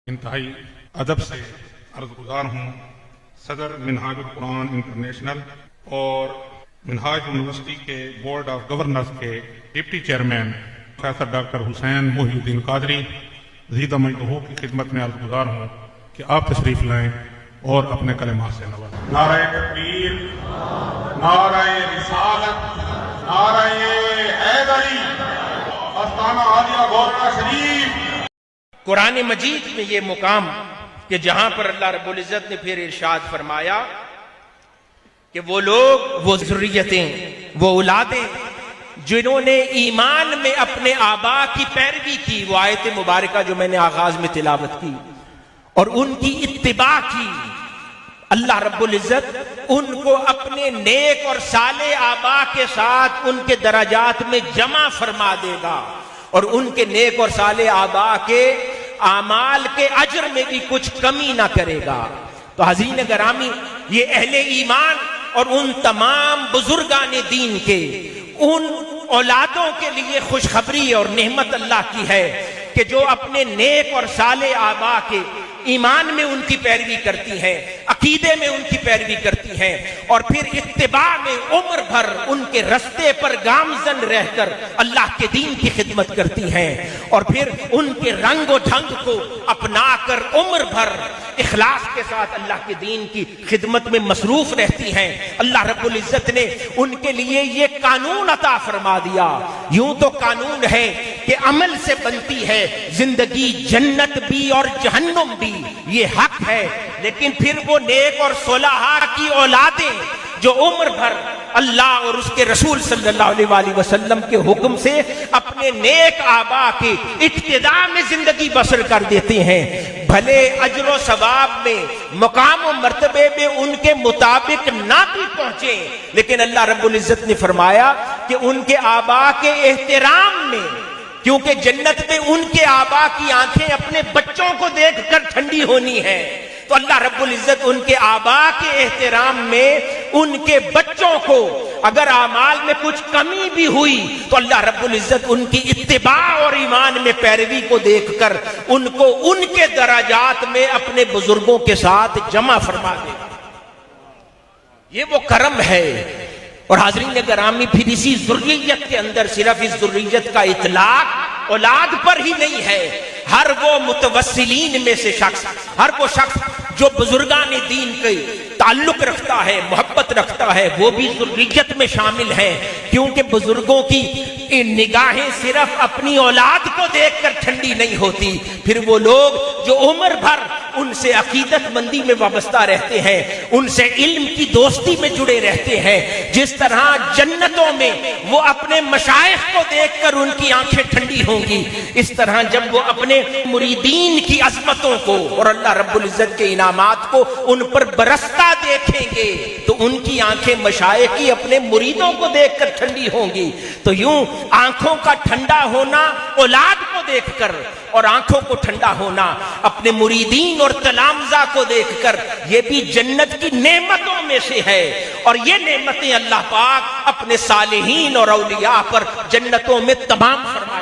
انتہائی ادب سے عرض گزار ہوں صدر منہاج القرآن انٹرنیشنل اور منہاج یونیورسٹی کے بورڈ آف گورنرز کے ڈپٹی چیئرمین پروفیسر ڈاکٹر حسین محی الدین قادری زیدہ مجدہ کی خدمت میں عرض گزار ہوں کہ آپ تشریف لائیں اور اپنے کلمات سے نوازیں۔ نعرہ تکبیر، نعرہ رسالت، نعرہ حیدری، آستانہ عالیہ گورنر شریف۔ قرآن مجید میں یہ مقام کہ جہاں پر اللہ رب العزت نے پھر ارشاد فرمایا کہ وہ لوگ، وہ ذریتیں، وہ اولادیں جنہوں نے ایمان میں اپنے آبا کی پیروی کی، وہ آیت مبارکہ جو میں نے آغاز میں تلاوت کی، اور ان کی اتباع کی، اللہ رب العزت ان کو اپنے نیک اور صالح آبا کے ساتھ ان کے درجات میں جمع فرما دے گا، اور ان کے نیک اور صالح آبا کے اعمال کے اجر میں بھی کچھ کمی نہ کرے گا۔ تو حضرین گرامی، یہ اہل ایمان اور ان تمام بزرگان دین کے ان اولادوں کے لیے خوشخبری اور نعمت اللہ کی ہے کہ جو اپنے نیک اور صالح آبا کے ایمان میں ان کی پیروی کرتی ہیں، عقیدے میں ان کی پیروی کرتی ہیں، اور پھر اتباع میں عمر بھر ان کے رستے پر گامزن رہ کر اللہ کے دین کی خدمت کرتی ہیں، اور پھر ان کے رنگ و ڈھنگ کو اپنا کر عمر بھر اخلاص کے ساتھ اللہ کے دین کی خدمت میں مصروف رہتی ہیں۔ اللہ رب العزت نے ان کے لیے یہ قانون عطا فرما دیا۔ یوں تو قانون ہے کہ عمل سے بنتی ہے زندگی، جنت بھی اور جہنم بھی، یہ حق ہے، لیکن پھر وہ نیک اور صالحہ کی اولادیں جو عمر بھر اللہ اور اس کے رسول صلی اللہ علیہ وآلہ وسلم کے حکم سے اپنے نیک آبا کی اقتداء میں زندگی بسر کر دیتے ہیں، بھلے اجر و ثواب میں، مقام و مرتبے میں ان کے مطابق نہ بھی پہنچے، لیکن اللہ رب العزت نے فرمایا کہ ان کے آبا کے احترام میں، کیونکہ جنت میں ان کے آبا کی آنکھیں اپنے بچوں کو دیکھ کر ٹھنڈی ہونی ہے، تو اللہ رب العزت ان کے آبا کے احترام میں ان کے بچوں کو اگر اعمال میں کچھ کمی بھی ہوئی تو اللہ رب العزت ان کی اتباع اور ایمان میں پیروی کو دیکھ کر ان کو ان کے درجات میں اپنے بزرگوں کے ساتھ جمع فرما دے گا۔ یہ وہ کرم ہے۔ اور حاضرین گرامی، پھر اسی ذریت کے اندر صرف اس ذریت کا اطلاق اولاد پر ہی نہیں ہے، ہر وہ متوسلین میں سے شخص، ہر وہ شخص جو بزرگان دین کے تعلق رکھتا ہے، محبت رکھتا ہے، وہ بھی ذریت میں شامل ہے، کیونکہ بزرگوں کی نگاہیں صرف اپنی اولاد کو دیکھ کر ٹھنڈی نہیں ہوتی، پھر وہ لوگ جو عمر بھر ان سے عقیدت مندی میں وابستہ رہتے ہیں، ان سے علم کی دوستی میں جڑے رہتے ہیں، جس طرح جنتوں میں وہ اپنے مشائخ کو دیکھ کر ان کی آنکھیں ٹھنڈی ہوں گی، اس طرح جب وہ اپنے مریدین کی عظمتوں کو اور اللہ رب العزت کے انعامات کو ان پر برستا دیکھیں گے تو ان کی آنکھیں مشائخ کی اپنے مریدوں کو دیکھ کر ٹھنڈی ہوں گی۔ تو یوں آنکھوں کا ٹھنڈا ہونا اولاد کو دیکھ کر، اور آنکھوں کو ٹھنڈا ہونا اپنے مریدین اور تلامذہ کو دیکھ کر، یہ بھی جنت کی نعمتوں میں سے ہے، اور یہ نعمتیں اللہ پاک اپنے صالحین اور اولیاء پر جنتوں میں تمام فرما